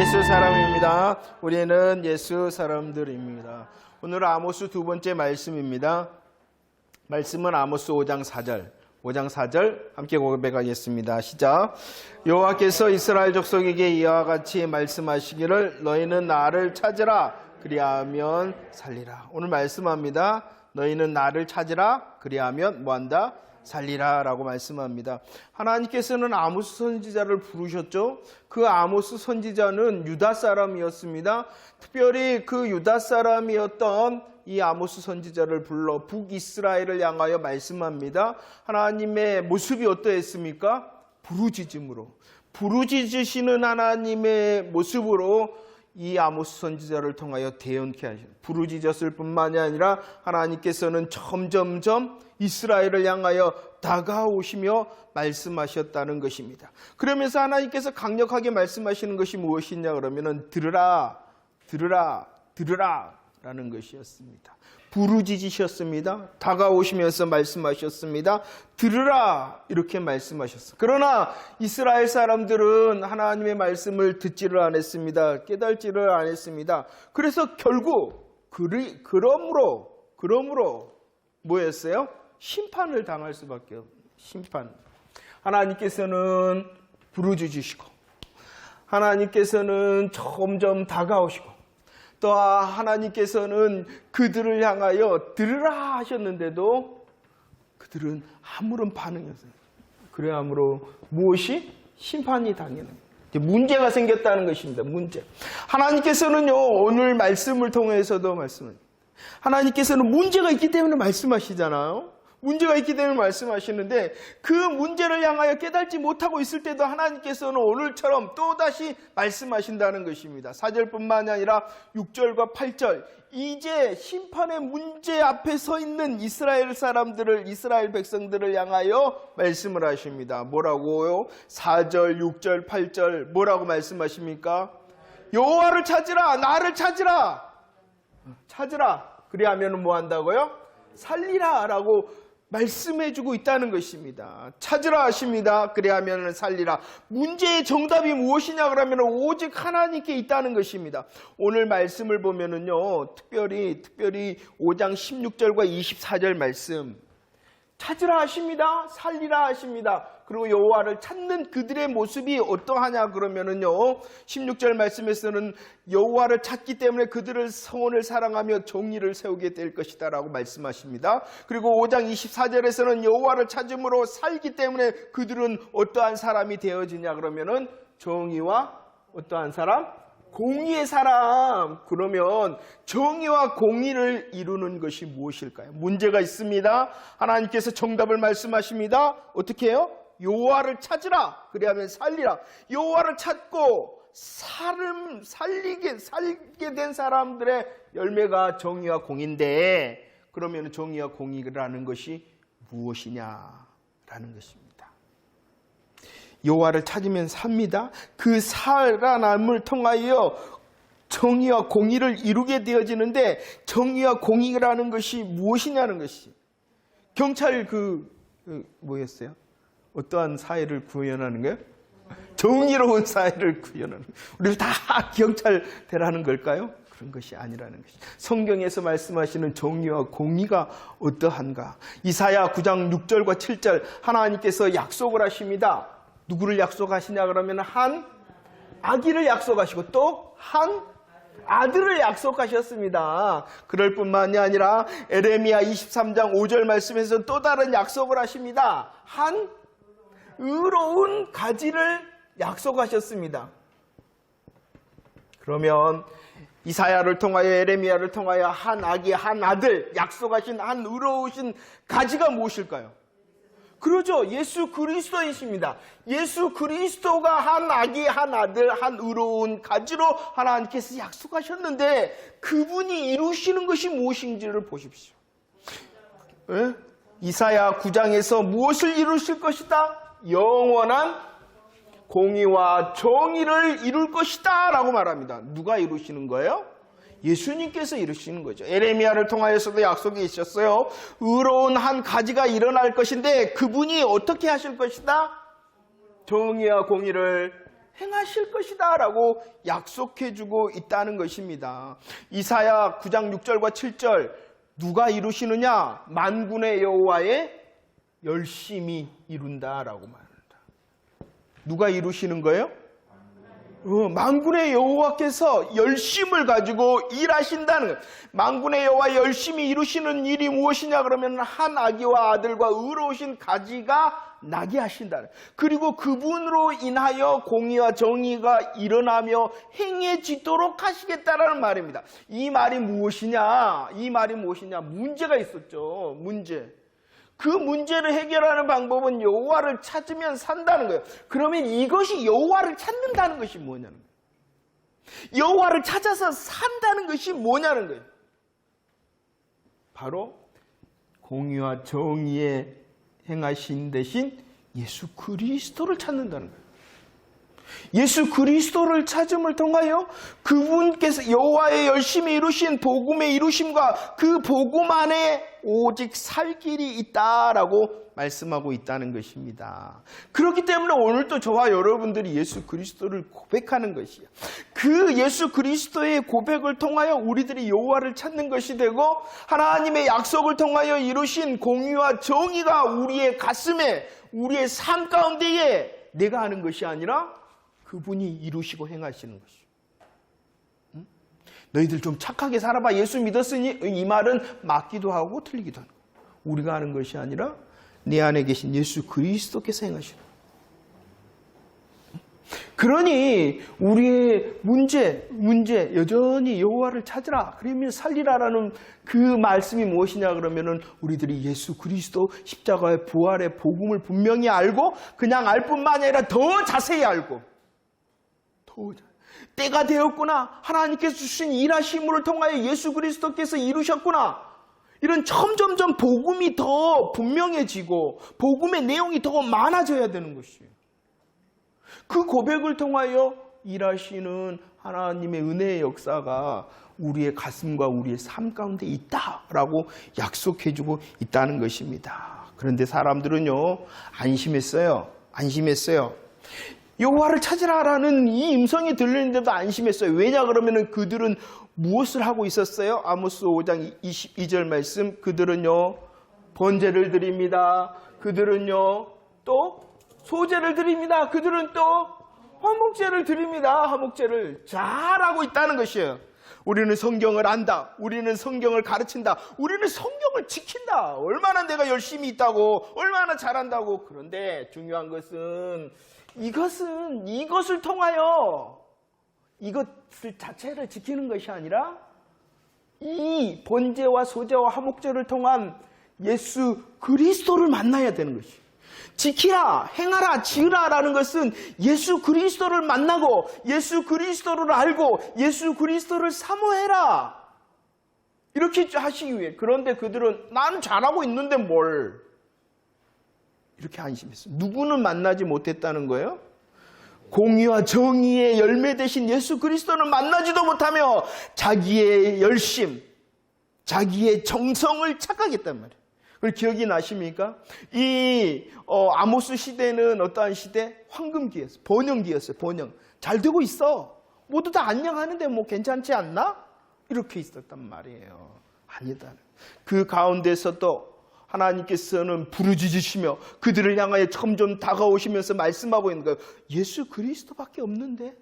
예수 사람입니다. 우리는 예수 사람들입니다. 오늘 아모스 두 번째 말씀입니다. 말씀은 아모스 5장 4절. 5장 4절 함께 고백하겠습니다. 시작. 여호와께서 이스라엘 족속에게 이와 같이 말씀하시기를 너희는 나를 찾으라 그리하면 살리라. 오늘 말씀합니다. 너희는 나를 찾으라 그리하면 뭐한다? 살리라 라고 말씀합니다. 하나님께서는 아모스 선지자를 부르셨죠. 그 아모스 선지자는 유다 사람이었습니다. 특별히 그 유다 사람이었던 이 아모스 선지자를 불러 북이스라엘을 향하여 말씀합니다. 하나님의 모습이 어떠했습니까? 부르짖음으로, 부르짖으시는 하나님의 모습으로 이 아모스 선지자를 통하여 대언케 하셨습니다. 부르짖었을 뿐만이 아니라 하나님께서는 점점점 이스라엘을 향하여 다가오시며 말씀하셨다는 것입니다. 그러면서 하나님께서 강력하게 말씀하시는 것이 무엇이냐 그러면은 들으라, 들으라, 들으라 라는 것이었습니다. 부르짖으셨습니다. 다가오시면서 말씀하셨습니다. 들으라 이렇게 말씀하셨어요. 그러나 이스라엘 사람들은 하나님의 말씀을 듣지를 않았습니다. 깨달지를 않았습니다. 그래서 결국 그러므로 뭐였어요? 심판을 당할 수밖에 없어요. 심판. 하나님께서는 부르짖으시고 하나님께서는 점점 다가오시고 또 하나님께서는 그들을 향하여 들으라 하셨는데도 그들은 아무런 반응이 없어요. 그래야므로 무엇이? 심판이 당하는 문제가 생겼다는 것입니다. 문제. 하나님께서는요 오늘 말씀을 통해서도 말씀합니다. 하나님께서는 문제가 있기 때문에 말씀하시잖아요. 문제가 있기 때문에 말씀하시는데 그 문제를 향하여 깨닫지 못하고 있을 때도 하나님께서는 오늘처럼 또다시 말씀하신다는 것입니다. 4절뿐만이 아니라 6절과 8절 이제 심판의 문제 앞에 서 있는 이스라엘 사람들을 이스라엘 백성들을 향하여 말씀을 하십니다. 뭐라고요? 4절, 6절, 8절 뭐라고 말씀하십니까? 여호와를 찾으라, 나를 찾으라. 찾으라. 그리하면 뭐 한다고요? 살리라 라고 말씀해주고 있다는 것입니다. 찾으라 하십니다. 그리하면 살리라. 문제의 정답이 무엇이냐 그러면 오직 하나님께 있다는 것입니다. 오늘 말씀을 보면은요, 특별히 5장 16절과 24절 말씀. 찾으라 하십니다. 살리라 하십니다. 그리고 여호와를 찾는 그들의 모습이 어떠하냐 그러면은요 16절 말씀에서는 여호와를 찾기 때문에 그들을 성원을 사랑하며 정의를 세우게 될 것이다 라고 말씀하십니다. 그리고 5장 24절에서는 여호와를 찾음으로 살기 때문에 그들은 어떠한 사람이 되어지냐 그러면은 정의와 어떠한 사람? 공의의 사람. 그러면 정의와 공의를 이루는 것이 무엇일까요? 문제가 있습니다. 하나님께서 정답을 말씀하십니다. 어떻게 해요? 여호와를 찾으라. 그리하면 살리라. 여호와를 찾고 살게 된 사람들의 열매가 정의와 공의인데 그러면 정의와 공의라는 것이 무엇이냐라는 것입니다. 여호와를 찾으면 삽니다. 그 살아남을 통하여 정의와 공의를 이루게 되어지는데 정의와 공의라는 것이 무엇이냐는 것이 경찰 뭐였어요? 어떠한 사회를 구현하는 거예요? 정의로운 사회를 구현하는 거예요. 우리 다 경찰 되라는 걸까요? 그런 것이 아니라는 것이 성경에서 말씀하시는 정의와 공의가 어떠한가? 이사야 9장 6절과 7절 하나님께서 약속을 하십니다. 누구를 약속하시냐 그러면 한 아기를 약속하시고 또 한 아들을 약속하셨습니다. 그럴 뿐만이 아니라 에레미야 23장 5절 말씀에서 또 다른 약속을 하십니다. 한 의로운 가지를 약속하셨습니다. 그러면 이사야를 통하여 에레미야를 통하여 한 아기 한 아들 약속하신 한 의로우신 가지가 무엇일까요? 그러죠. 예수 그리스도이십니다. 예수 그리스도가 한 아기, 한 아들, 한 의로운 가지로 하나님께서 약속하셨는데 그분이 이루시는 것이 무엇인지를 보십시오. 예? 이사야 9장에서 무엇을 이루실 것이다? 영원한 공의와 정의를 이룰 것이다 라고 말합니다. 누가 이루시는 거예요? 예수님께서 이루시는 거죠. 에레미야를 통하여서도 약속이 있었어요. 의로운 한 가지가 일어날 것인데 그분이 어떻게 하실 것이다? 정의와 공의를 행하실 것이다 라고 약속해주고 있다는 것입니다. 이사야 9장 6절과 7절 누가 이루시느냐? 만군의 여호와의 열심히 이룬다라고 말합니다. 누가 이루시는 거예요? 만군의 여호와께서 열심을 가지고 일하신다는 거예요. 만군의 여호와 열심히 이루시는 일이 무엇이냐 그러면 한 아기와 아들과 의로우신 가지가 나게 하신다는 거예요. 그리고 그분으로 인하여 공의와 정의가 일어나며 행해지도록 하시겠다라는 말입니다. 이 말이 무엇이냐? 이 말이 무엇이냐? 문제가 있었죠. 문제. 그 문제를 해결하는 방법은 여호와를 찾으면 산다는 거예요. 그러면 이것이 여호와를 찾는다는 것이 뭐냐는 거예요. 여호와를 찾아서 산다는 것이 뭐냐는 거예요. 바로 공의와 정의에 행하신 대신 예수 그리스도를 찾는다는 거예요. 예수 그리스도를 찾음을 통하여 그분께서 여호와의 열심히 이루신 복음의 이루심과 그 복음 안에 오직 살 길이 있다라고 말씀하고 있다는 것입니다. 그렇기 때문에 오늘도 저와 여러분들이 예수 그리스도를 고백하는 것이에요. 그 예수 그리스도의 고백을 통하여 우리들이 여호와를 찾는 것이 되고 하나님의 약속을 통하여 이루신 공의와 정의가 우리의 가슴에 우리의 삶 가운데에 내가 하는 것이 아니라 그분이 이루시고 행하시는 것이죠. 응? 너희들 좀 착하게 살아봐. 예수 믿었으니 이 말은 맞기도 하고 틀리기도 하는 거예요. 우리가 하는 것이 아니라 내 안에 계신 예수 그리스도께서 행하시는 거예요. 그러니 우리의 문제 여전히 여호와를 찾으라. 그러면 살리라라는 그 말씀이 무엇이냐 그러면은 우리들이 예수 그리스도 십자가의 부활의 복음을 분명히 알고 그냥 알 뿐만 아니라 더 자세히 알고 때가 되었구나. 하나님께서 주신 일하심을 통하여 예수 그리스도께서 이루셨구나. 이런 점점점 복음이 더 분명해지고 복음의 내용이 더 많아져야 되는 것이에요. 그 고백을 통하여 일하시는 하나님의 은혜의 역사가 우리의 가슴과 우리의 삶 가운데 있다라고 약속해주고 있다는 것입니다. 그런데 사람들은요 안심했어요. 여호와를 찾으라라는 이 음성이 들리는데도 안심했어요. 왜냐 그러면은 그들은 무엇을 하고 있었어요? 아모스 5장 22절 말씀. 그들은요 번제를 드립니다. 그들은요 또 소제를 드립니다. 그들은 또 화목제를 드립니다. 화목제를 잘하고 있다는 것이에요. 우리는 성경을 안다. 우리는 성경을 가르친다. 우리는 성경을 지킨다. 얼마나 내가 열심히 있다고, 얼마나 잘한다고. 그런데 중요한 것은 이것을 통하여 이것을 자체를 지키는 것이 아니라 이 번제와 소제와 화목제를 통한 예수 그리스도를 만나야 되는 것이. 지키라, 행하라, 지으라라는 것은 예수 그리스도를 만나고 예수 그리스도를 알고 예수 그리스도를 사모해라. 이렇게 하시기 위해. 그런데 그들은 나는 잘하고 있는데 뭘. 이렇게 안심했어요. 누구는 만나지 못했다는 거예요? 공의와 정의의 열매 되신 예수 그리스도를 만나지도 못하며 자기의 열심, 자기의 정성을 착각했단 말이에요. 그걸 기억이 나십니까? 이 아모스 시대는 어떠한 시대? 황금기였어요. 번영기였어요. 번영. 잘 되고 있어. 모두 다 안녕하는데 뭐 괜찮지 않나? 이렇게 있었단 말이에요. 아니다. 그 가운데서도 하나님께서는 부르짖으시며 그들을 향하여 점점 다가오시면서 말씀하고 있는 거예요. 예수 그리스도밖에 없는데.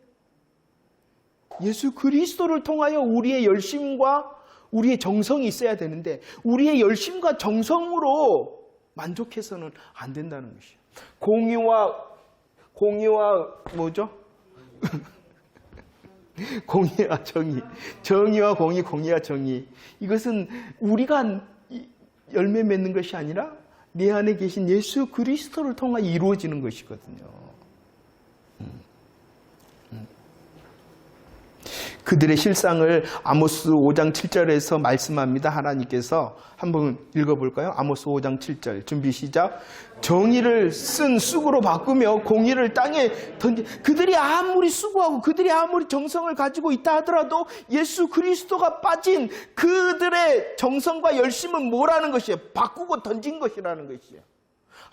예수 그리스도를 통하여 우리의 열심과 우리의 정성이 있어야 되는데 우리의 열심과 정성으로 만족해서는 안 된다는 것이에요. 공의와 뭐죠? 공의와 정의. 정의와 공의, 공의와 정의. 이것은 우리가 열매 맺는 것이 아니라 내 안에 계신 예수 그리스도를 통해 이루어지는 것이거든요. 그들의 실상을 아모스 5장 7절에서 말씀합니다. 하나님께서 한번 읽어볼까요? 아모스 5장 7절 준비 시작. 정의를 쓴 쑥으로 바꾸며 공의를 땅에 그들이 아무리 수고하고 그들이 아무리 정성을 가지고 있다 하더라도 예수 그리스도가 빠진 그들의 정성과 열심은 뭐라는 것이에요? 바꾸고 던진 것이라는 것이에요.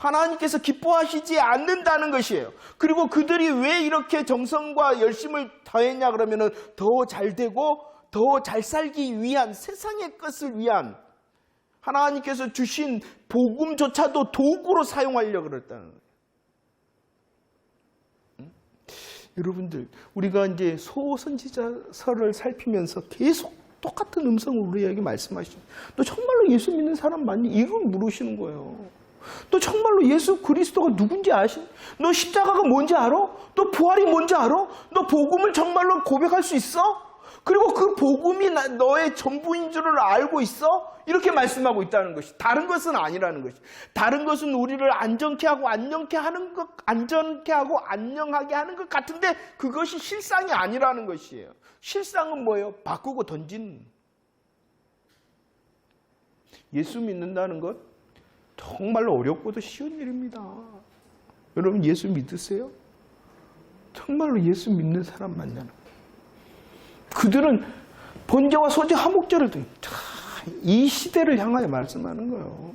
하나님께서 기뻐하시지 않는다는 것이에요. 그리고 그들이 왜 이렇게 정성과 열심을 더했냐 그러면은 더 잘 되고 더 잘 살기 위한, 세상의 것을 위한 하나님께서 주신 복음조차도 도구로 사용하려고 그랬다는 거예요. 여러분들, 우리가 이제 소선지자서를 살피면서 계속 똑같은 음성으로 우리에게 말씀하시죠. 너 정말로 예수 믿는 사람 맞니? 이걸 물으시는 거예요. 너 정말로 예수 그리스도가 누군지 아시니? 너 십자가가 뭔지 알아? 너 부활이 뭔지 알아? 너 복음을 정말로 고백할 수 있어? 그리고 그 복음이 너의 전부인 줄을 알고 있어? 이렇게 말씀하고 있다는 것이, 다른 것은 아니라는 것이. 다른 것은 우리를 안전케 하고 안녕케 하는 것, 안전케 하고 안녕하게 하는 것 같은데 그것이 실상이 아니라는 것이에요. 실상은 뭐예요? 바꾸고 던진. 예수 믿는다는 것 정말로 어렵고도 쉬운 일입니다. 여러분 예수 믿으세요? 정말로 예수 믿는 사람 만나는 거예요. 그들은 번제와 소제 화목제를 이 시대를 향하여 말씀하는 거예요.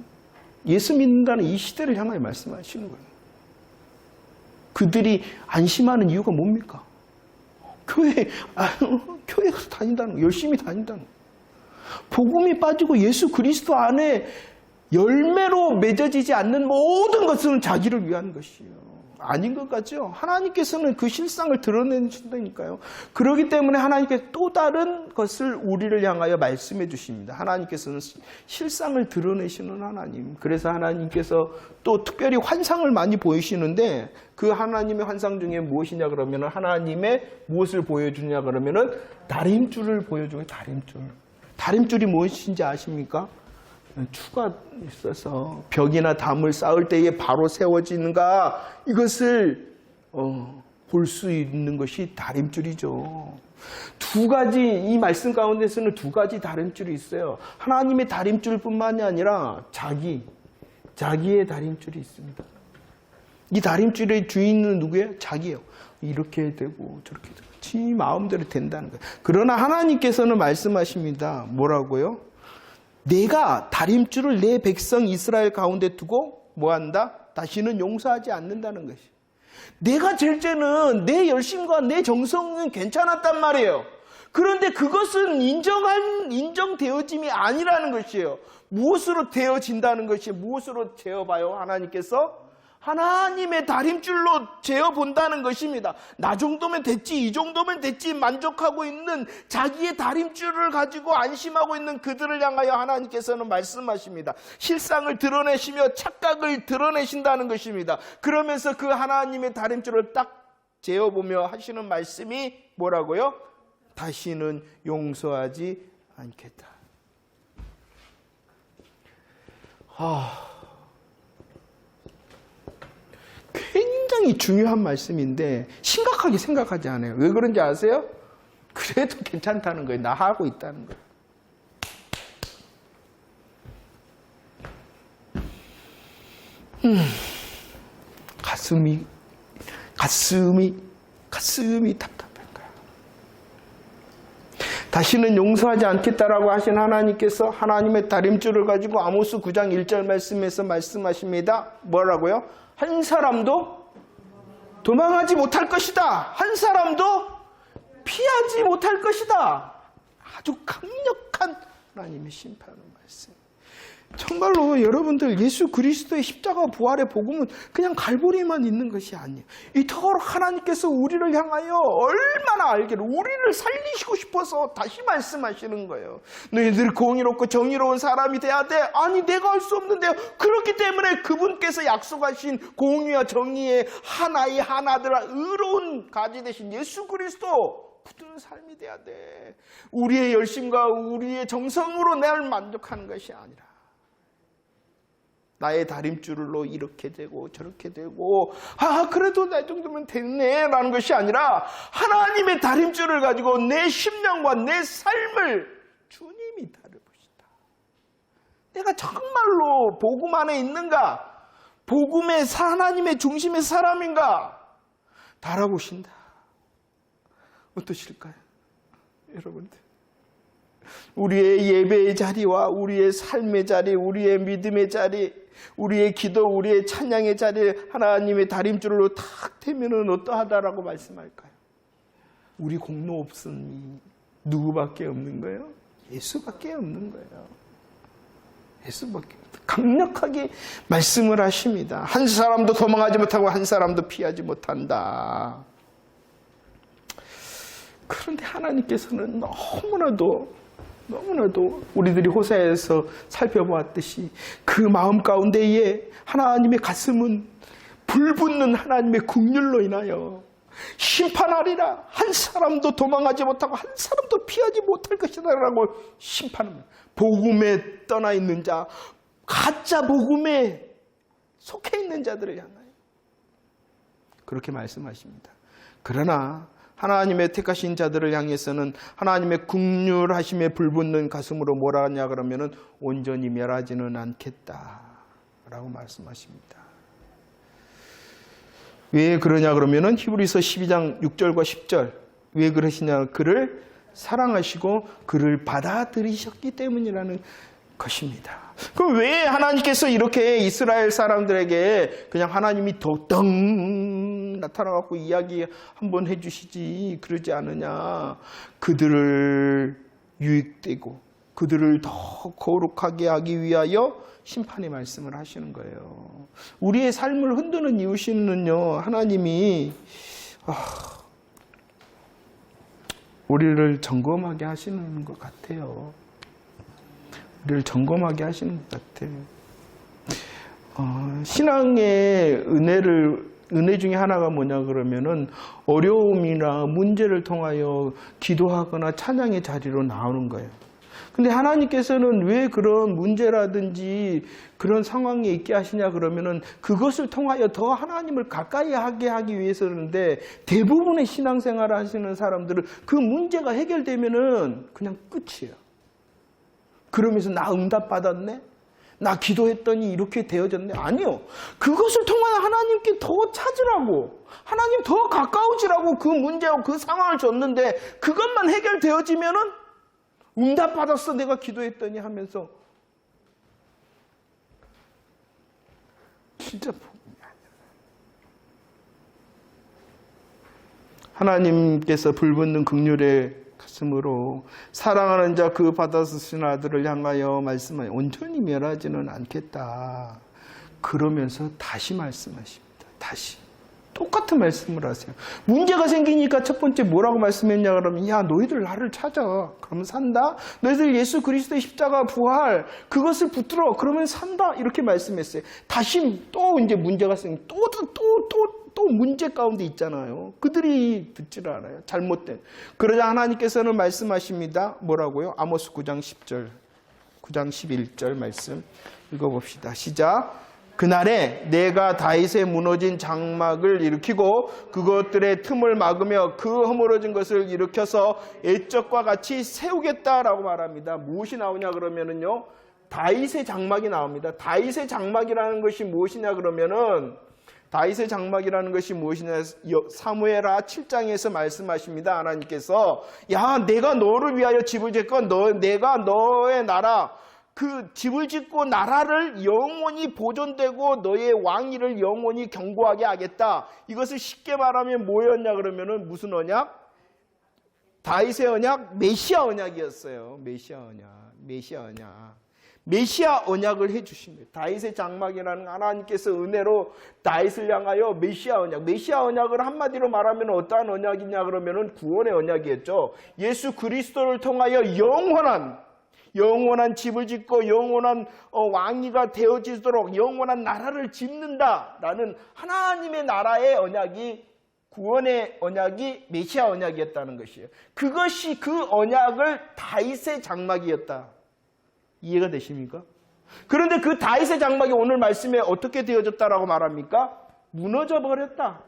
예수 믿는다는 이 시대를 향하여 말씀하시는 거예요. 그들이 안심하는 이유가 뭡니까? 교회 가서 다닌다는 거예요. 열심히 다닌다는 거예요. 복음이 빠지고 예수 그리스도 안에 열매로 맺어지지 않는 모든 것은 자기를 위한 것이에요. 아닌 것 같죠? 하나님께서는 그 실상을 드러내신다니까요. 그렇기 때문에 하나님께서 또 다른 것을 우리를 향하여 말씀해 주십니다. 하나님께서는 실상을 드러내시는 하나님. 그래서 하나님께서 또 특별히 환상을 많이 보이시는데 그 하나님의 환상 중에 무엇이냐 그러면 하나님의 무엇을 보여주냐 그러면 다림줄을 보여줘요. 다림줄. 다림줄이 무엇인지 아십니까? 추가 있어서 벽이나 담을 쌓을 때에 바로 세워지는가 이것을 볼 수 있는 것이 다림줄이죠. 두 가지, 이 말씀 가운데서는 두 가지 다림줄이 있어요. 하나님의 다림줄뿐만이 아니라 자기의 다림줄이 있습니다. 이 다림줄의 주인은 누구예요? 자기예요. 이렇게 되고 저렇게 되고 지 마음대로 된다는 거예요. 그러나 하나님께서는 말씀하십니다. 뭐라고요? 내가 다림줄을 내 백성 이스라엘 가운데 두고 뭐한다? 다시는 용서하지 않는다는 것이. 내가 잴 때는 내 열심과 내 정성은 괜찮았단 말이에요. 그런데 그것은 인정되어짐이 아니라는 것이에요. 무엇으로 되어진다는 것이 무엇으로 재어봐요? 하나님께서 하나님의 다림줄로 재어본다는 것입니다. 나 정도면 됐지, 이 정도면 됐지 만족하고 있는 자기의 다림줄을 가지고 안심하고 있는 그들을 향하여 하나님께서는 말씀하십니다. 실상을 드러내시며 착각을 드러내신다는 것입니다. 그러면서 그 하나님의 다림줄을 딱 재어보며 하시는 말씀이 뭐라고요? 다시는 용서하지 않겠다. 굉장히 중요한 말씀인데 심각하게 생각하지 않아요. 왜 그런지 아세요? 그래도 괜찮다는 거예요. 나 하고 있다는 거예요. 가슴이 답답한 거야. 다시는 용서하지 않겠다라고 하신 하나님께서 하나님의 다림줄을 가지고 아모스 9장 1절 말씀에서 말씀하십니다. 뭐라고요? 한 사람도 도망하지 못할 것이다. 한 사람도 피하지 못할 것이다. 아주 강력한 하나님의 심판의 말씀. 정말로 여러분들 예수 그리스도의 십자가 부활의 복음은 그냥 갈보리만 있는 것이 아니에요. 이토록 하나님께서 우리를 향하여 얼마나 알기를 우리를 살리시고 싶어서 다시 말씀하시는 거예요. 너희들 공의롭고 정의로운 사람이 돼야 돼. 아니 내가 할 수 없는데요. 그렇기 때문에 그분께서 약속하신 공의와 정의의 하나의 하나들 의로운 가지 되신 예수 그리스도 붙드는 삶이 돼야 돼. 우리의 열심과 우리의 정성으로 나를 만족하는 것이 아니라 나의 다림줄로 이렇게 되고 저렇게 되고 그래도 나 정도면 됐네 라는 것이 아니라 하나님의 다림줄을 가지고 내 심령과 내 삶을 주님이 다뤄보시다. 내가 정말로 복음 안에 있는가? 복음의 하나님의 중심의 사람인가? 달아보신다. 어떠실까요? 여러분들, 우리의 예배의 자리와 우리의 삶의 자리, 우리의 믿음의 자리, 우리의 기도, 우리의 찬양의 자리에 하나님의 다림줄로 탁 대면은 어떠하다라고 말씀할까요? 우리 공로 없으니 누구밖에 없는 거예요? 예수밖에 없는 거예요. 예수밖에. 강력하게 말씀을 하십니다. 한 사람도 도망하지 못하고 한 사람도 피하지 못한다. 그런데 하나님께서는 너무나도 우리들이 호세아에서 살펴보았듯이 그 마음 가운데에 하나님의 가슴은 불붙는 하나님의 긍휼로 인하여 심판하리라. 한 사람도 도망하지 못하고 한 사람도 피하지 못할 것이다 라고 심판합니다. 복음에 떠나 있는 자, 가짜 복음에 속해 있는 자들을 향하여 그렇게 말씀하십니다. 그러나 하나님의 택하신 자들을 향해서는 하나님의 긍휼하심에 불붙는 가슴으로 뭐라 하냐 그러면은 온전히 멸하지는 않겠다라고 말씀하십니다. 왜 그러냐 그러면은 히브리서 12장 6절과 10절 왜 그러시냐, 그를 사랑하시고 그를 받아들이셨기 때문이라는 것입니다. 그럼 왜 하나님께서 이렇게 이스라엘 사람들에게 그냥 하나님이 덩 나타나갖고 이야기 한번 해주시지 그러지 않느냐. 그들을 유익되고 그들을 더 거룩하게 하기 위하여 심판의 말씀을 하시는 거예요. 우리의 삶을 흔드는 이유시는요, 하나님이 우리를 점검하게 하시는 것 같아요. 우리를 점검하게 하시는 것 같아요. 신앙의 은혜 중에 하나가 뭐냐 그러면은 어려움이나 문제를 통하여 기도하거나 찬양의 자리로 나오는 거예요. 근데 하나님께서는 왜 그런 문제라든지 그런 상황에 있게 하시냐 그러면은 그것을 통하여 더 하나님을 가까이 하게 하기 위해서인데, 대부분의 신앙생활을 하시는 사람들은 그 문제가 해결되면은 그냥 끝이에요. 그러면서 나 응답 받았네? 나 기도했더니 이렇게 되어졌네? 아니요. 그것을 통하여 하나님께 더 찾으라고, 하나님 더 가까워지라고 그 문제와 그 상황을 줬는데, 그것만 해결되어지면은 응답 받았어 내가 기도했더니 하면서 진짜 복음이 아니야. 하나님께서 불붙는 긍휼의 가슴으로 사랑하는 자 그 받아쓰신 아들을 향하여 말씀하여 온전히 멸하지는 않겠다. 그러면서 다시 말씀하십니다. 다시 똑같은 말씀을 하세요. 문제가 생기니까 첫 번째 뭐라고 말씀했냐 그러면, 야 너희들 나를 찾아. 그러면 산다. 너희들 예수 그리스도의 십자가 부활 그것을 붙들어. 그러면 산다. 이렇게 말씀했어요. 다시 또 이제 문제가 생기 또 문제 가운데 있잖아요. 그들이 듣지를 않아요. 잘못된. 그러자 하나님께서는 말씀하십니다. 뭐라고요? 아모스 9장 10절 9장 11절 말씀 읽어봅시다. 시작. 그날에 내가 다윗의 무너진 장막을 일으키고 그것들의 틈을 막으며 그 허물어진 것을 일으켜서 옛적과 같이 세우겠다라고 말합니다. 무엇이 나오냐 그러면은요, 다윗의 장막이 나옵니다. 다윗의 장막이라는 것이 무엇이냐 그러면은, 다윗의 장막이라는 것이 무엇이냐, 사무엘하 7장에서 말씀하십니다. 하나님께서 야 내가 너를 위하여 집을 짓건 내가 너의 나라 그 집을 짓고 나라를 영원히 보존되고 너의 왕위를 영원히 견고하게 하겠다. 이것을 쉽게 말하면 뭐였냐 그러면은 무슨 언약? 다윗의 언약, 메시아 언약이었어요. 메시아 언약을 해주십니다. 다윗의 장막이라는 하나님께서 은혜로 다윗을 향하여 메시아 언약을 한마디로 말하면 어떠한 언약이냐 그러면은 구원의 언약이었죠. 예수 그리스도를 통하여 영원한 집을 짓고 영원한 왕위가 되어지도록 영원한 나라를 짓는다라는 하나님의 나라의 언약이, 구원의 언약이 메시아 언약이었다는 것이에요. 그것이 그 언약을 다윗의 장막이었다. 이해가 되십니까? 그런데 그 다윗의 장막이 오늘 말씀에 어떻게 되어졌다라고 말합니까? 무너져 버렸다.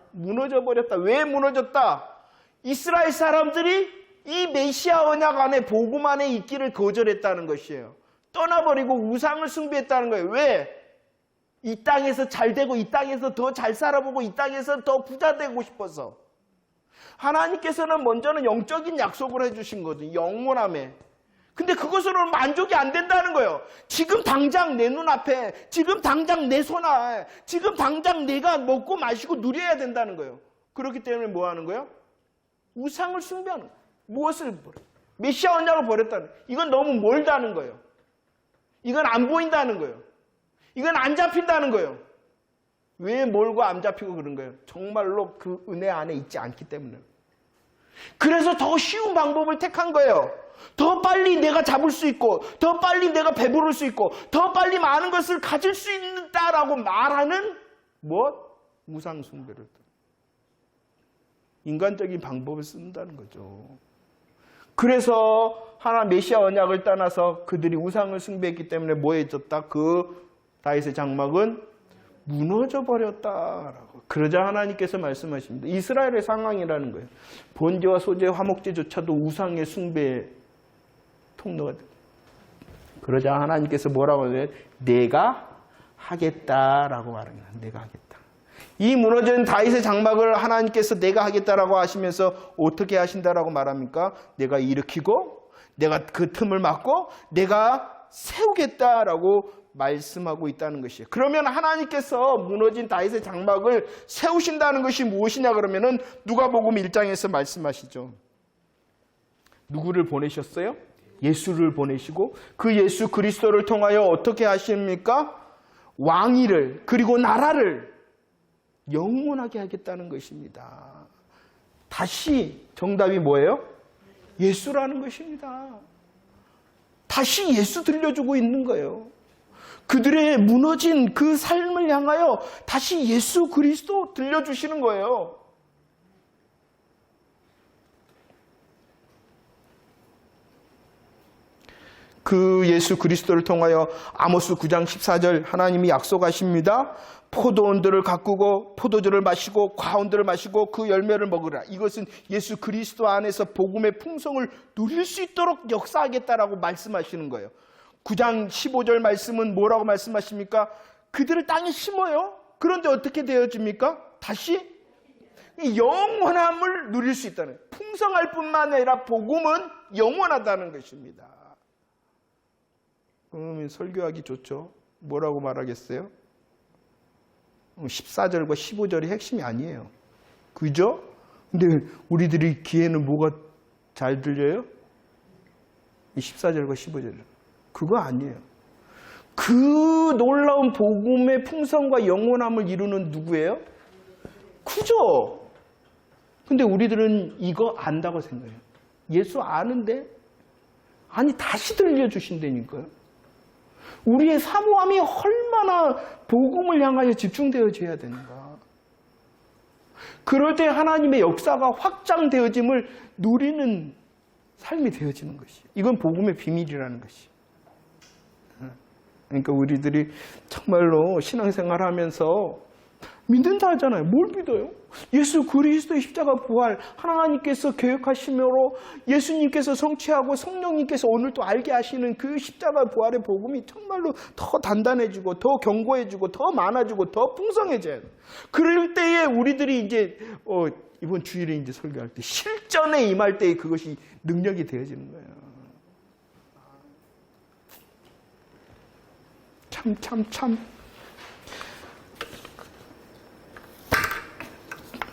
왜 무너졌다? 이스라엘 사람들이 이 메시아 언약 안에, 복음 안에 있기를 거절했다는 것이에요. 떠나버리고 우상을 숭배했다는 거예요. 왜? 이 땅에서 잘 되고 이 땅에서 더 잘 살아보고 이 땅에서 더 부자 되고 싶어서. 하나님께서는 먼저는 영적인 약속을 해주신 거죠. 영원함에. 근데 그것으로는 만족이 안 된다는 거예요. 지금 당장 내 눈앞에, 지금 당장 내 손안에, 지금 당장 내가 먹고 마시고 누려야 된다는 거예요. 그렇기 때문에 뭐 하는 거예요? 우상을 숭배하는 거예요. 무엇을 버려? 메시아 언약을 버렸다는 거예요. 이건 너무 멀다는 거예요. 이건 안 보인다는 거예요. 이건 안 잡힌다는 거예요. 왜 멀고 안 잡히고 그런 거예요? 정말로 그 은혜 안에 있지 않기 때문에. 그래서 더 쉬운 방법을 택한 거예요. 더 빨리 내가 잡을 수 있고, 더 빨리 내가 배부를 수 있고, 더 빨리 많은 것을 가질 수 있다라고 말하는 우상 숭배를. 인간적인 방법을 쓴다는 거죠. 그래서 메시아 언약을 떠나서 그들이 우상을 숭배했기 때문에 뭐해졌다? 그 다윗의 장막은 무너져 버렸다라고. 그러자 하나님께서 말씀하십니다. 이스라엘의 상황이라는 거예요. 번제와 소제, 화목제조차도 우상의 숭배의 통로가 됩니다. 그러자 하나님께서 뭐라고 하냐면 내가 하겠다라고 말합니다. 내가 하겠다. 이 무너진 다윗의 장막을 하나님께서 내가 하겠다라고 하시면서 어떻게 하신다라고 말합니까? 내가 일으키고 내가 그 틈을 막고 내가 세우겠다라고 말씀하고 있다는 것이에요. 그러면 하나님께서 무너진 다윗의 장막을 세우신다는 것이 무엇이냐 그러면은 누가복음 1장에서 말씀하시죠. 누구를 보내셨어요? 예수를 보내시고 그 예수 그리스도를 통하여 어떻게 하십니까? 왕위를 그리고 나라를 영원하게 하겠다는 것입니다. 다시 정답이 뭐예요? 예수라는 것입니다. 다시 예수 들려주고 있는 거예요. 그들의 무너진 그 삶을 향하여 다시 예수 그리스도 들려주시는 거예요. 그 예수 그리스도를 통하여 아모스 9장 14절 하나님이 약속하십니다. 포도원들을 가꾸고 포도주를 마시고 과원들을 마시고 그 열매를 먹으라. 이것은 예수 그리스도 안에서 복음의 풍성을 누릴 수 있도록 역사하겠다라고 말씀하시는 거예요. 9장 15절 말씀은 뭐라고 말씀하십니까? 그들을 땅에 심어요. 그런데 어떻게 되어집니까? 다시 영원함을 누릴 수 있다는 거예요. 풍성할 뿐만 아니라 복음은 영원하다는 것입니다. 그러면 설교하기 좋죠. 뭐라고 말하겠어요? 14절과 15절이 핵심이 아니에요. 그죠? 근데 우리들이 귀에는 뭐가 잘 들려요? 14절과 15절. 그거 아니에요. 그 놀라운 복음의 풍성과 영원함을 이루는 누구예요? 그죠? 근데 우리들은 이거 안다고 생각해요. 예수 아는데? 아니, 다시 들려주신다니까요. 우리의 사모함이 얼마나 복음을 향하여 집중되어져야 되는가. 그럴 때 하나님의 역사가 확장되어짐을 누리는 삶이 되어지는 것이. 이건 복음의 비밀이라는 것이. 그러니까 우리들이 정말로 신앙생활하면서 믿는다 하잖아요. 뭘 믿어요? 예수 그리스도의 십자가 부활, 하나님께서 계획하심으로 예수님께서 성취하고 성령님께서 오늘 또 알게 하시는 그 십자가 부활의 복음이 정말로 더 단단해지고 더 견고해지고 더 많아지고 더 풍성해져요. 그럴 때에 우리들이 이제 이번 주일에 이제 설교할 때 실전에 임할 때에 그것이 능력이 되어지는 거예요. 참.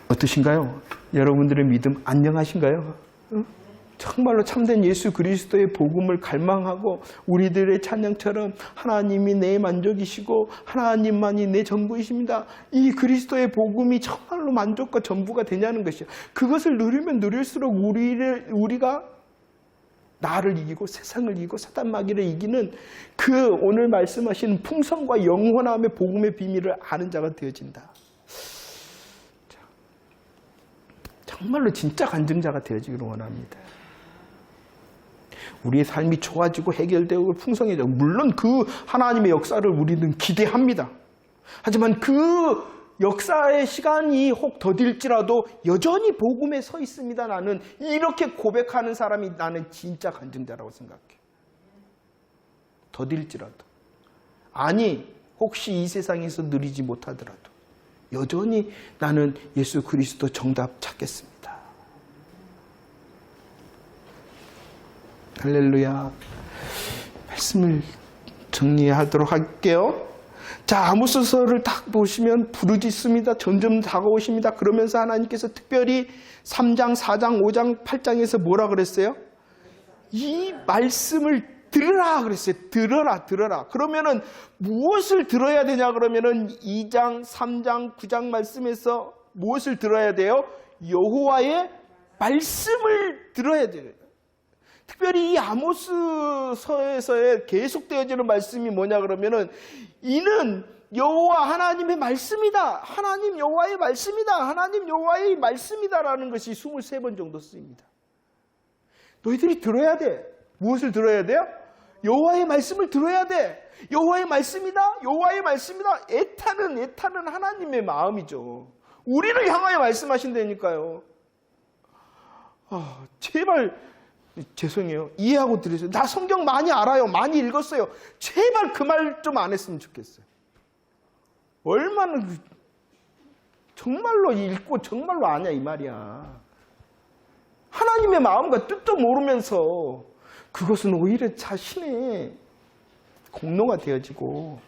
어떠신가요? 여러분들의 믿음 안녕하신가요? 정말로 참된 예수 그리스도의 복음을 갈망하고 우리들의 찬양처럼 하나님이 내 만족이시고 하나님만이 내 전부이십니다. 이 그리스도의 복음이 정말로 만족과 전부가 되냐는 것이요. 그것을 누리면 누릴수록 우리가 나를 이기고 세상을 이기고 사단 마귀를 이기는 그 오늘 말씀하신 풍성과 영원함의 복음의 비밀을 아는 자가 되어진다. 정말로 진짜 간증자가 되어지기를 원합니다. 우리의 삶이 좋아지고 해결되고 풍성해지고 물론 그 하나님의 역사를 우리는 기대합니다. 하지만 그 역사의 시간이 혹 더딜지라도 여전히 복음에 서 있습니다. 나는 이렇게 고백하는 사람이 나는 진짜 간증자라고 생각해. 더딜지라도. 아니 혹시 이 세상에서 누리지 못하더라도 여전히 나는 예수 그리스도 정답 찾겠습니다. 할렐루야. 말씀을 정리하도록 할게요. 자, 아모스서를 딱 보시면 부르짖습니다. 점점 다가오십니다. 그러면서 하나님께서 특별히 3장, 4장, 5장, 8장에서 뭐라 그랬어요? 이 말씀을 들으라 그랬어요. 들어라, 들어라. 그러면은 무엇을 들어야 되냐 그러면은 2장, 3장, 9장 말씀에서 무엇을 들어야 돼요? 여호와의 말씀을 들어야 돼요. 특별히 이 아모스서에서의 계속되어지는 말씀이 뭐냐 그러면은 이는 여호와 하나님의 말씀이다. 하나님 여호와의 말씀이다. 하나님 여호와의 말씀이다라는 것이 23번 정도 쓰입니다. 너희들이 들어야 돼. 무엇을 들어야 돼요? 여호와의 말씀을 들어야 돼. 여호와의 말씀이다. 여호와의 말씀이다. 애타는 하나님의 마음이죠. 우리를 향하여 말씀하신다니까요. 제발 죄송해요. 이해하고 들으세요. 나 성경 많이 알아요. 많이 읽었어요. 제발 그 말 좀 안 했으면 좋겠어요. 얼마나 정말로 읽고 정말로 아냐 이 말이야. 하나님의 마음과 뜻도 모르면서 그것은 오히려 자신의 공로가 되어지고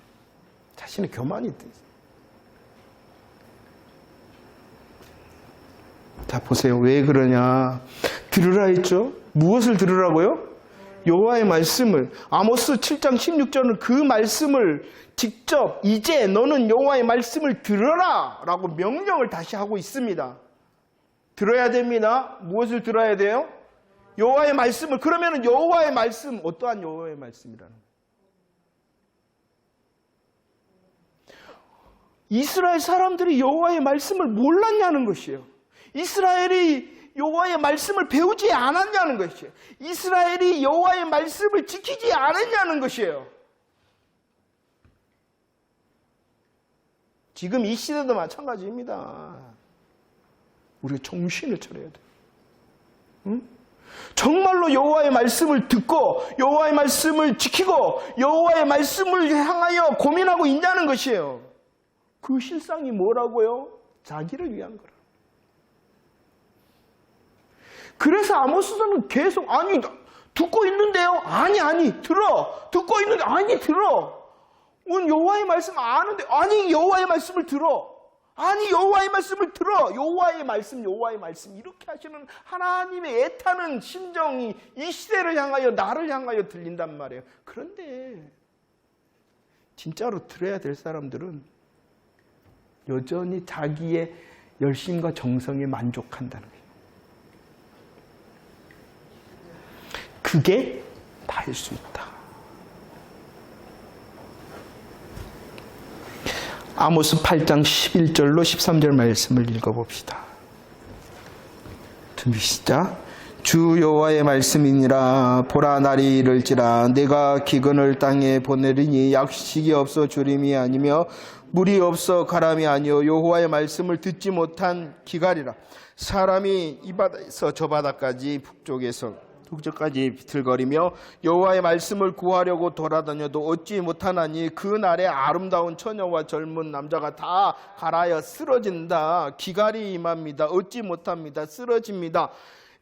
자신의 교만이 되죠. 자, 보세요. 왜 그러냐. 들으라 했죠. 무엇을 들으라고요? 여호와의 말씀을. 아모스 7장 16절은 그 말씀을 직접 이제 너는 여호와의 말씀을 들어라 라고 명령을 다시 하고 있습니다. 들어야 됩니다. 무엇을 들어야 돼요? 여호와의 말씀을. 그러면 여호와의 말씀, 어떠한 여호와의 말씀이라는 거예요? 이스라엘 사람들이 여호와의 말씀을 몰랐냐는 것이에요. 이스라엘이 여호와의 말씀을 배우지 않았냐는 것이에요. 이스라엘이 여호와의 말씀을 지키지 않았냐는 것이에요. 지금 이 시대도 마찬가지입니다. 우리가 정신을 차려야 돼요. 응? 정말로 여호와의 말씀을 듣고 여호와의 말씀을 지키고 여호와의 말씀을 향하여 고민하고 있냐는 것이에요. 그 실상이 뭐라고요? 자기를 위한 거라. 그래서 아모스서는 계속 아니 듣고 있는데요. 아니 들어. 듣고 있는데 아니 들어. 여호와의 말씀 아는데 아니 여호와의 말씀을 들어. 아니 여호와의 말씀을 들어. 여호와의 말씀 이렇게 하시는 하나님의 애타는 심정이 이 시대를 향하여 나를 향하여 들린단 말이에요. 그런데 진짜로 들어야 될 사람들은 여전히 자기의 열심과 정성에 만족한다는 거예요. 그게 다일 수 있다. 아모스 8장 11절로 13절 말씀을 읽어봅시다. 준비 시작. 주 여호와의 말씀이니라. 보라 날이 이를지라. 내가 기근을 땅에 보내리니 약식이 없어 주림이 아니며 물이 없어 가람이 아니요 여호와의 말씀을 듣지 못한 기갈이라. 사람이 이 바다에서 저 바다까지 북쪽에서 북쪽까지 비틀거리며 여호와의 말씀을 구하려고 돌아다녀도 얻지 못하나니 그 날에 아름다운 처녀와 젊은 남자가 다 갈아여 쓰러진다. 기갈이 임합니다. 얻지 못합니다. 쓰러집니다.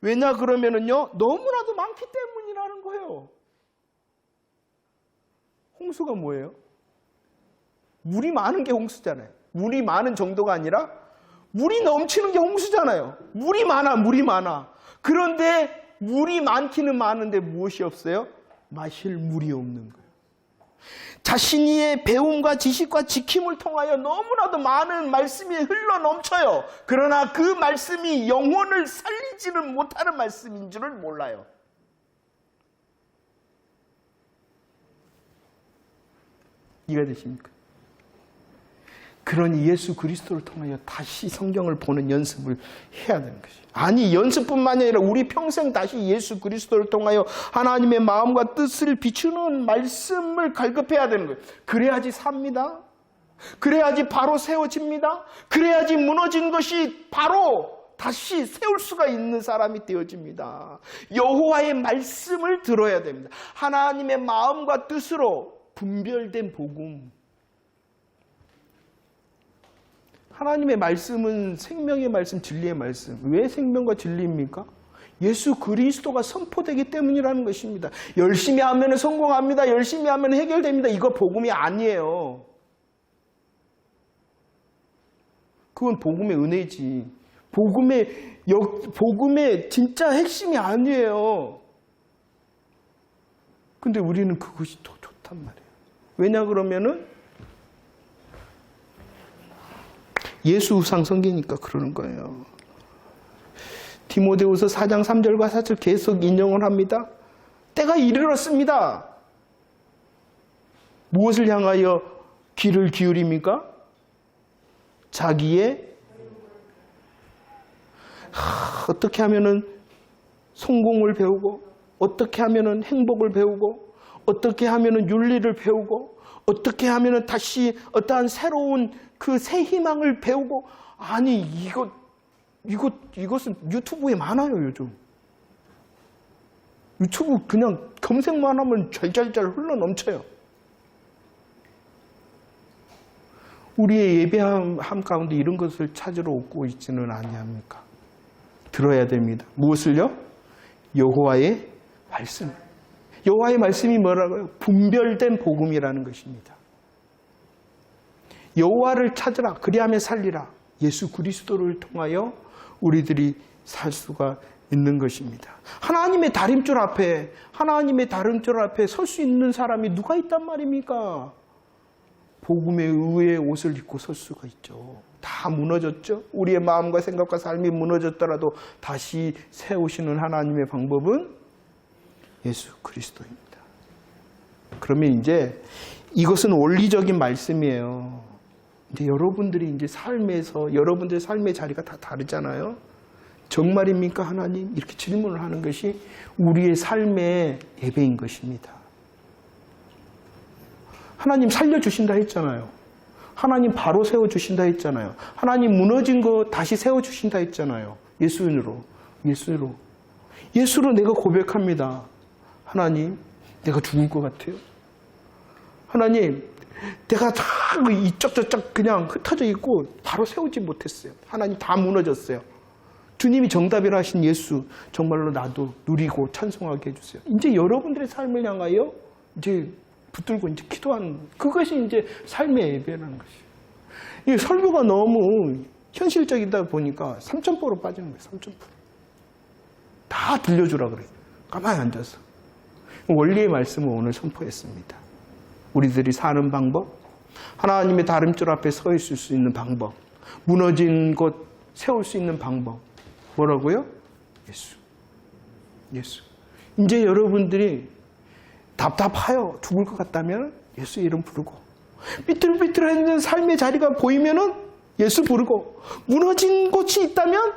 왜냐 그러면은요 너무나도 많기 때문이라는 거예요. 홍수가 뭐예요? 물이 많은 게 홍수잖아요. 물이 많은 정도가 아니라 물이 넘치는 게 홍수잖아요. 물이 많아. 그런데 물이 많기는 많은데 무엇이 없어요? 마실 물이 없는 거예요. 자신의 배움과 지식과 지킴을 통하여 너무나도 많은 말씀이 흘러 넘쳐요. 그러나 그 말씀이 영혼을 살리지는 못하는 말씀인 줄을 몰라요. 이해가 되십니까? 그러니 예수 그리스도를 통하여 다시 성경을 보는 연습을 해야 되는 것이에요. 아니 연습뿐만이 아니라 우리 평생 다시 예수 그리스도를 통하여 하나님의 마음과 뜻을 비추는 말씀을 갈급해야 되는 거예요. 그래야지 삽니다. 그래야지 바로 세워집니다. 그래야지 무너진 것이 바로 다시 세울 수가 있는 사람이 되어집니다. 여호와의 말씀을 들어야 됩니다. 하나님의 마음과 뜻으로 분별된 복음. 하나님의 말씀은 생명의 말씀, 진리의 말씀. 왜 생명과 진리입니까? 예수 그리스도가 선포되기 때문이라는 것입니다. 열심히 하면 성공합니다. 열심히 하면 해결됩니다. 이거 복음이 아니에요. 그건 복음의 은혜지. 복음의 진짜 핵심이 아니에요. 근데 우리는 그것이 더 좋단 말이에요. 왜냐 그러면은 예수 우상 성기니까 그러는 거예요. 디모데후서 4장 3절과 4절 계속 인용을 합니다. 때가 이르렀습니다. 무엇을 향하여 귀를 기울입니까? 자기의 어떻게 하면은 성공을 배우고, 어떻게 하면은 행복을 배우고, 어떻게 하면은 윤리를 배우고, 어떻게 하면은 다시 어떠한 새로운 그 새 희망을 배우고. 아니 이것은 유튜브에 많아요. 요즘 유튜브 그냥 검색만 하면 잘잘잘 흘러 넘쳐요. 우리의 예배함 가운데 이런 것을 찾으러 오고 있지는 아니합니까? 들어야 됩니다. 무엇을요? 여호와의 말씀. 여호와의 말씀이 뭐라고요? 분별된 복음이라는 것입니다. 여호와를 찾으라. 그리하면 살리라. 예수 그리스도를 통하여 우리들이 살 수가 있는 것입니다. 하나님의 다림줄 앞에 설 수 있는 사람이 누가 있단 말입니까? 복음의 의의 옷을 입고 설 수가 있죠. 다 무너졌죠. 우리의 마음과 생각과 삶이 무너졌더라도 다시 세우시는 하나님의 방법은 예수 그리스도입니다. 그러면 이제 이것은 원리적인 말씀이에요. 이제 여러분들이 이제 삶에서 여러분들의 삶의 자리가 다 다르잖아요. 정말입니까 하나님? 이렇게 질문을 하는 것이 우리의 삶의 예배인 것입니다. 하나님 살려주신다 했잖아요. 하나님 바로 세워주신다 했잖아요. 하나님 무너진 거 다시 세워주신다 했잖아요. 예수로 내가 고백합니다. 하나님, 내가 죽을 것 같아요. 하나님, 내가 다 이쪽 저쪽 그냥 흩어져 있고 바로 세우지 못했어요. 하나님 다 무너졌어요. 주님이 정답이라 하신 예수 정말로 나도 누리고 찬송하게 해주세요. 이제 여러분들의 삶을 향하여 이제 붙들고 이제 기도하는, 그것이 이제 삶의 예배라는 것이에요. 이 설교가 너무 현실적이다 보니까 3,000%로 빠지는 거예요. 3,000%. 다 들려주라 그래요. 가만히 앉아서. 원리의 말씀을 오늘 선포했습니다. 우리들이 사는 방법, 하나님의 다림줄 앞에 서 있을 수 있는 방법, 무너진 곳 세울 수 있는 방법. 뭐라고요? 예수. 이제 여러분들이 답답하여 죽을 것 같다면 예수 이름 부르고, 삐뚤삐뚤해진 삶의 자리가 보이면은 예수 부르고, 무너진 곳이 있다면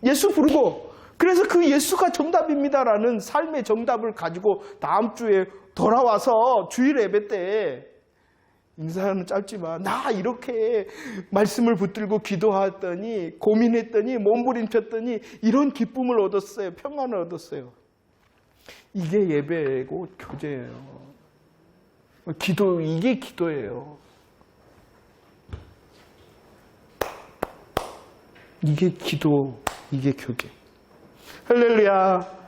예수 부르고, 그래서 그 예수가 정답입니다라는 삶의 정답을 가지고 다음 주에 돌아와서 주일 예배 때, 인사는 짧지만 나 이렇게 말씀을 붙들고 기도했더니, 고민했더니, 몸부림쳤더니 이런 기쁨을 얻었어요. 평안을 얻었어요. 이게 예배고 교제예요. 이게 기도예요. 이게 기도, 이게 교제. 할렐루야.